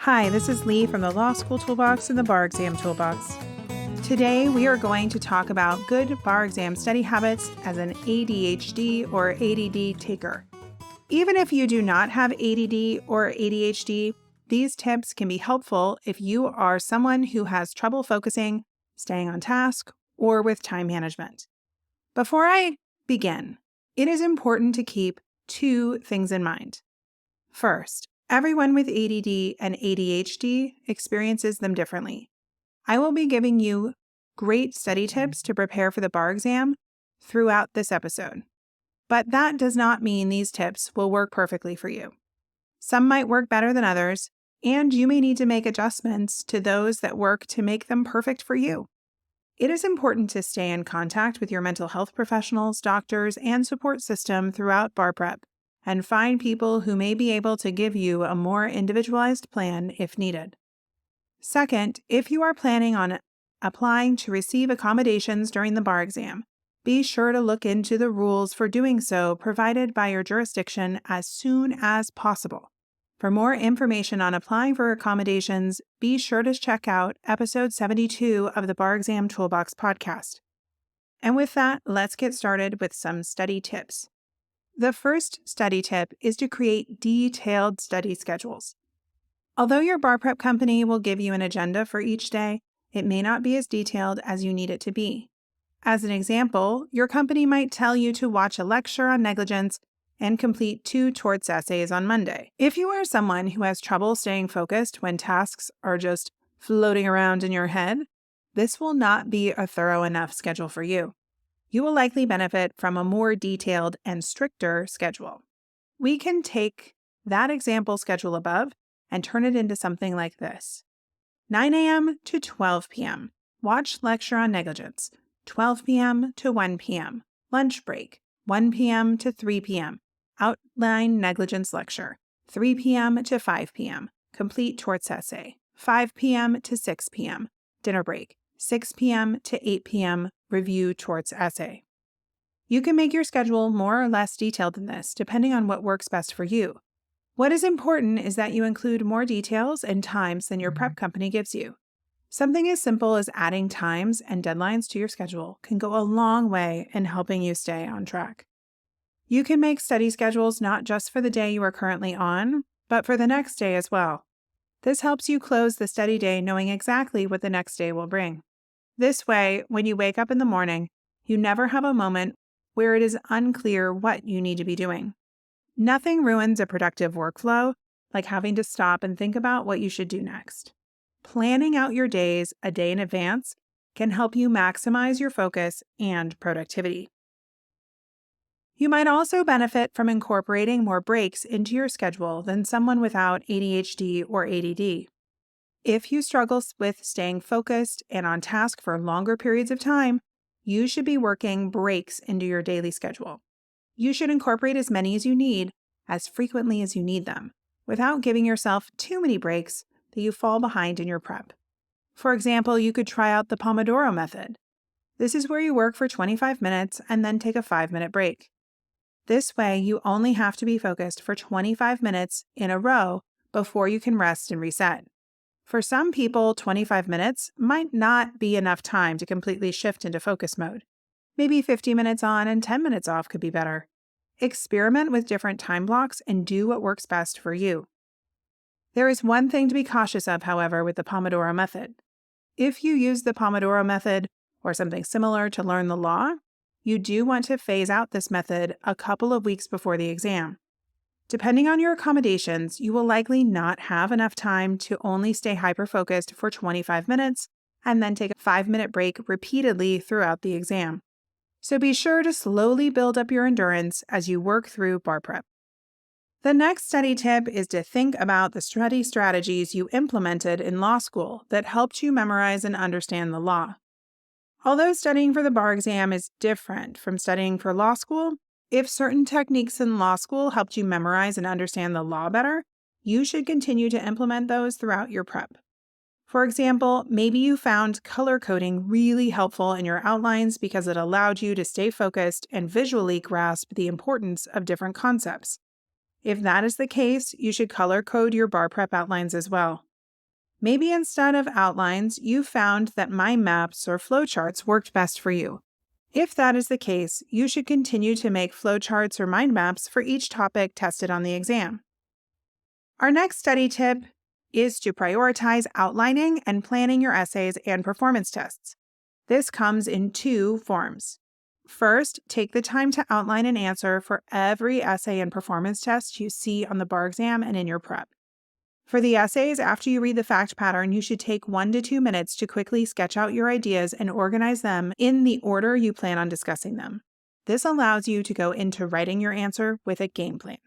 Hi, this is Lee from the Law School Toolbox and the Bar Exam Toolbox. Today, we are going to talk about good bar exam study habits as an ADHD or ADD taker. Even if you do not have ADD or ADHD, these tips can be helpful if you are someone who has trouble focusing, staying on task, or with time management. Before I begin, it is important to keep two things in mind. First, everyone with ADD and ADHD experiences them differently. I will be giving you great study tips to prepare for the bar exam throughout this episode. But that does not mean these tips will work perfectly for you. Some might work better than others, and you may need to make adjustments to those that work to make them perfect for you. It is important to stay in contact with your mental health professionals, doctors, and support system throughout bar prep, and find people who may be able to give you a more individualized plan if needed. Second, if you are planning on applying to receive accommodations during the bar exam, be sure to look into the rules for doing so provided by your jurisdiction as soon as possible. For more information on applying for accommodations, be sure to check out episode 72 of the Bar Exam Toolbox podcast. And with that, let's get started with some study tips. The first study tip is to create detailed study schedules. Although your bar prep company will give you an agenda for each day, it may not be as detailed as you need it to be. As an example, your company might tell you to watch a lecture on negligence and complete 2 torts essays on Monday. If you are someone who has trouble staying focused when tasks are just floating around in your head, this will not be a thorough enough schedule for you. You will likely benefit from a more detailed and stricter schedule. We can take that example schedule above and turn it into something like this. 9 a.m. to 12 p.m. Watch lecture on negligence. 12 p.m. to 1 p.m. Lunch break. 1 p.m. to 3 p.m. Outline negligence lecture. 3 p.m. to 5 p.m. Complete torts essay. 5 p.m. to 6 p.m. Dinner break. 6 p.m. to 8 p.m. Review torts essay. You can make your schedule more or less detailed than this, depending on what works best for you. What is important is that you include more details and times than your prep company gives you. Something as simple as adding times and deadlines to your schedule can go a long way in helping you stay on track. You can make study schedules not just for the day you are currently on, but for the next day as well. This helps you close the study day knowing exactly what the next day will bring. This way, when you wake up in the morning, you never have a moment where it is unclear what you need to be doing. Nothing ruins a productive workflow like having to stop and think about what you should do next. Planning out your days a day in advance can help you maximize your focus and productivity. You might also benefit from incorporating more breaks into your schedule than someone without ADHD or ADD. If you struggle with staying focused and on task for longer periods of time, you should be working breaks into your daily schedule. You should incorporate as many as you need, as frequently as you need them, without giving yourself too many breaks that you fall behind in your prep. For example, you could try out the Pomodoro method. This is where you work for 25 minutes and then take a 5-minute break. This way, you only have to be focused for 25 minutes in a row before you can rest and reset. For some people, 25 minutes might not be enough time to completely shift into focus mode. Maybe 50 minutes on and 10 minutes off could be better. Experiment with different time blocks and do what works best for you. There is one thing to be cautious of, however, with the Pomodoro method. If you use the Pomodoro method or something similar to learn the law, you do want to phase out this method a couple of weeks before the exam. Depending on your accommodations, you will likely not have enough time to only stay hyper-focused for 25 minutes and then take a 5-minute break repeatedly throughout the exam. So be sure to slowly build up your endurance as you work through bar prep. The next study tip is to think about the study strategies you implemented in law school that helped you memorize and understand the law. Although studying for the bar exam is different from studying for law school, if certain techniques in law school helped you memorize and understand the law better, you should continue to implement those throughout your prep. For example, maybe you found color coding really helpful in your outlines because it allowed you to stay focused and visually grasp the importance of different concepts. If that is the case, you should color code your bar prep outlines as well. Maybe instead of outlines, you found that mind maps or flowcharts worked best for you. If that is the case, you should continue to make flowcharts or mind maps for each topic tested on the exam. Our next study tip is to prioritize outlining and planning your essays and performance tests. This comes in two forms. First, take the time to outline an answer for every essay and performance test you see on the bar exam and in your prep. For the essays, after you read the fact pattern, you should take 1 to 2 minutes to quickly sketch out your ideas and organize them in the order you plan on discussing them. This allows you to go into writing your answer with a game plan.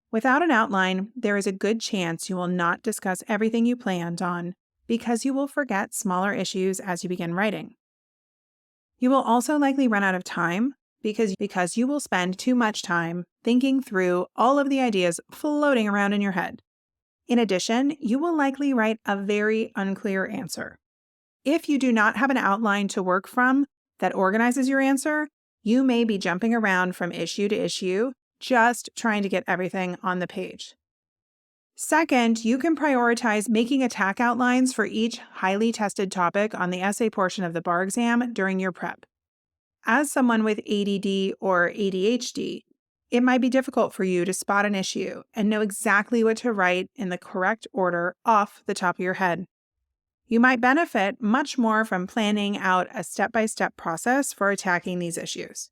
Without an outline, there is a good chance you will not discuss everything you planned on because you will forget smaller issues as you begin writing. You will also likely run out of time because you will spend too much time thinking through all of the ideas floating around in your head. In addition, you will likely write a very unclear answer. If you do not have an outline to work from that organizes your answer, you may be jumping around from issue to issue, just trying to get everything on the page. Second, you can prioritize making attack outlines for each highly tested topic on the essay portion of the bar exam during your prep. As someone with ADD or ADHD, it might be difficult for you to spot an issue and know exactly what to write in the correct order off the top of your head. You might benefit much more from planning out a step-by-step process for attacking these issues.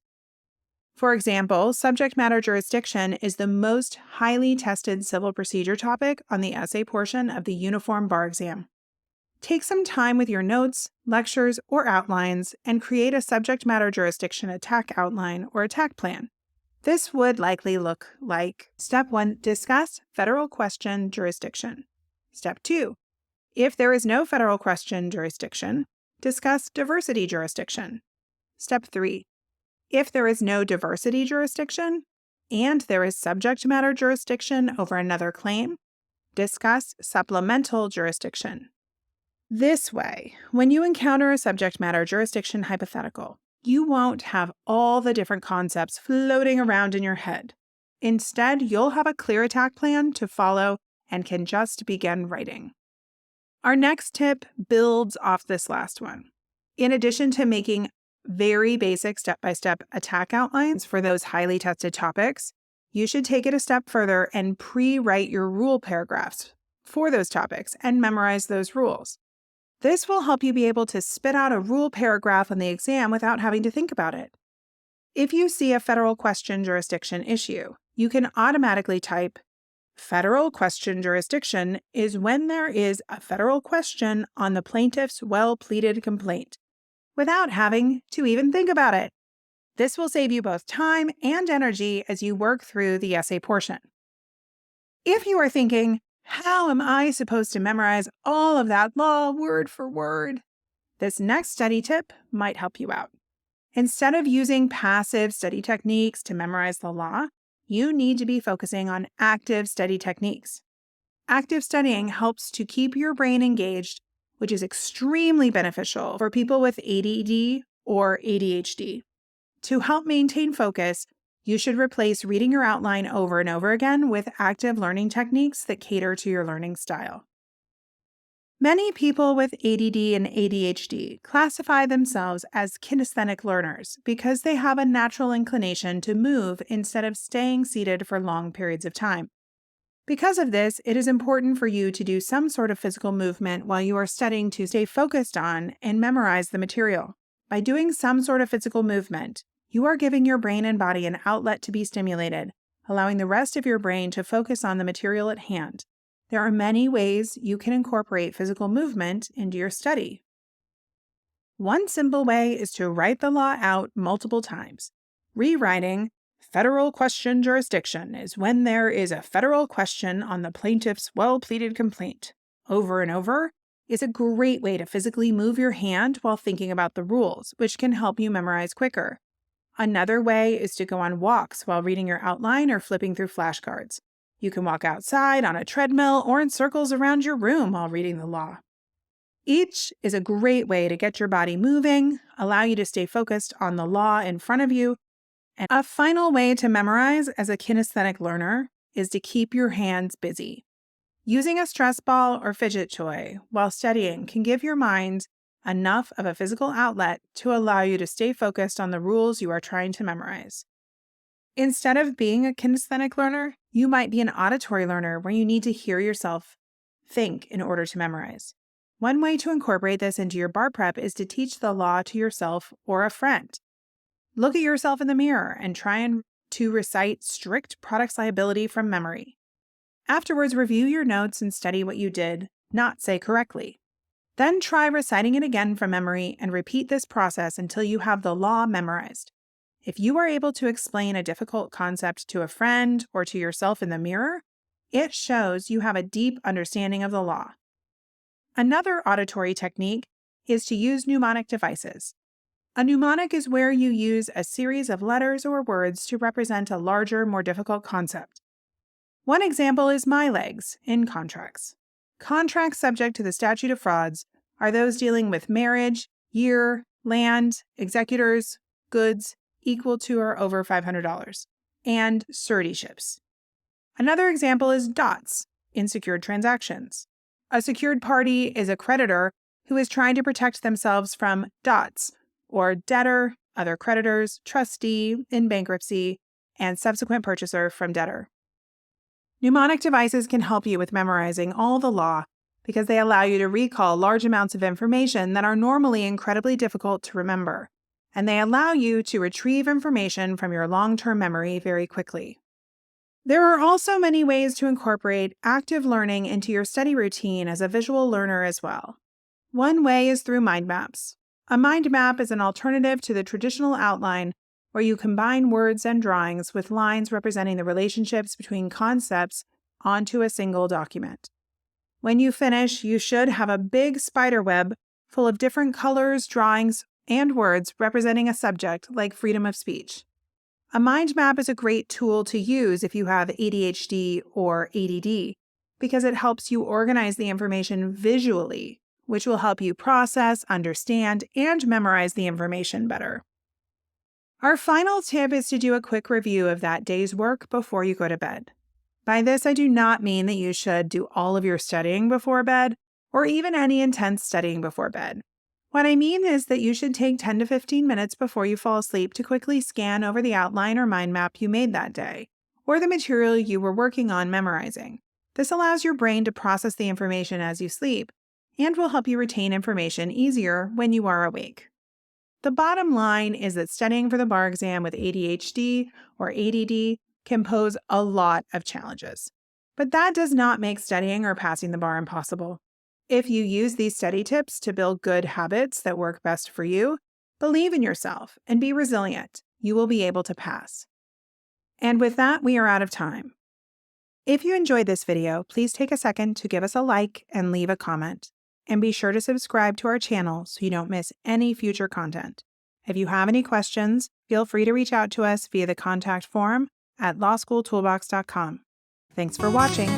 For example, subject matter jurisdiction is the most highly tested civil procedure topic on the essay portion of the uniform bar exam. Take some time with your notes, lectures, or outlines and create a subject matter jurisdiction attack outline or attack plan. This would likely look like: Step 1, discuss federal question jurisdiction. Step 2, if there is no federal question jurisdiction, discuss diversity jurisdiction. Step 3, if there is no diversity jurisdiction and there is subject matter jurisdiction over another claim, discuss supplemental jurisdiction. This way, when you encounter a subject matter jurisdiction hypothetical, you won't have all the different concepts floating around in your head. Instead, you'll have a clear attack plan to follow and can just begin writing. Our next tip builds off this last one. In addition to making very basic step-by-step attack outlines for those highly tested topics, you should take it a step further and pre-write your rule paragraphs for those topics and memorize those rules. This will help you be able to spit out a rule paragraph on the exam without having to think about it. If you see a federal question jurisdiction issue, you can automatically type, "Federal question jurisdiction is when there is a federal question on the plaintiff's well-pleaded complaint," without having to even think about it. This will save you both time and energy as you work through the essay portion. If you are thinking, "How am I supposed to memorize all of that law word for word?" this next study tip might help you out. Instead of using passive study techniques to memorize the law, you need to be focusing on active study techniques. Active studying helps to keep your brain engaged, which is extremely beneficial for people with ADD or ADHD. To help maintain focus, you should replace reading your outline over and over again with active learning techniques that cater to your learning style. Many people with ADD and ADHD classify themselves as kinesthetic learners because they have a natural inclination to move instead of staying seated for long periods of time. Because of this, it is important for you to do some sort of physical movement while you are studying to stay focused on and memorize the material. By doing some sort of physical movement, you are giving your brain and body an outlet to be stimulated, allowing the rest of your brain to focus on the material at hand. There are many ways you can incorporate physical movement into your study. One simple way is to write the law out multiple times. Rewriting "Federal question jurisdiction is when there is a federal question on the plaintiff's well-pleaded complaint" over and over is a great way to physically move your hand while thinking about the rules, which can help you memorize quicker. Another way is to go on walks while reading your outline or flipping through flashcards. You can walk outside, on a treadmill, or in circles around your room while reading the law. Each is a great way to get your body moving, allow you to stay focused on the law in front of you. And a final way to memorize as a kinesthetic learner is to keep your hands busy. Using a stress ball or fidget toy while studying can give your mind enough of a physical outlet to allow you to stay focused on the rules you are trying to memorize. Instead of being a kinesthetic learner, you might be an auditory learner where you need to hear yourself think in order to memorize. One way to incorporate this into your bar prep is to teach the law to yourself or a friend. Look at yourself in the mirror and try to recite strict products liability from memory. Afterwards, review your notes and study what you did not say correctly. Then try reciting it again from memory and repeat this process until you have the law memorized. If you are able to explain a difficult concept to a friend or to yourself in the mirror, it shows you have a deep understanding of the law. Another auditory technique is to use mnemonic devices. A mnemonic is where you use a series of letters or words to represent a larger, more difficult concept. One example is my legs in contracts. Contracts subject to the statute of frauds are those dealing with marriage, year, land, executors, goods equal to or over $500, and suretyships. Another example is dots in secured transactions. A secured party is a creditor who is trying to protect themselves from dots, or debtor, other creditors, trustee in bankruptcy, and subsequent purchaser from debtor. Mnemonic devices can help you with memorizing all the law because they allow you to recall large amounts of information that are normally incredibly difficult to remember, and they allow you to retrieve information from your long-term memory very quickly. There are also many ways to incorporate active learning into your study routine as a visual learner as well. One way is through mind maps. A mind map is an alternative to the traditional outline where you combine words and drawings with lines representing the relationships between concepts onto a single document. When you finish, you should have a big spider web full of different colors, drawings, and words representing a subject like freedom of speech. A mind map is a great tool to use if you have ADHD or ADD because it helps you organize the information visually, which will help you process, understand, and memorize the information better. Our final tip is to do a quick review of that day's work before you go to bed. By this, I do not mean that you should do all of your studying before bed or even any intense studying before bed. What I mean is that you should take 10 to 15 minutes before you fall asleep to quickly scan over the outline or mind map you made that day, or the material you were working on memorizing. This allows your brain to process the information as you sleep and will help you retain information easier when you are awake. The bottom line is that studying for the bar exam with ADHD or ADD can pose a lot of challenges. But that does not make studying or passing the bar impossible. If you use these study tips to build good habits that work best for you, believe in yourself and be resilient. You will be able to pass. And with that, we are out of time. If you enjoyed this video, please take a second to give us a like and leave a comment. And be sure to subscribe to our channel so you don't miss any future content. If you have any questions, feel free to reach out to us via the contact form at lawschooltoolbox.com. Thanks for watching.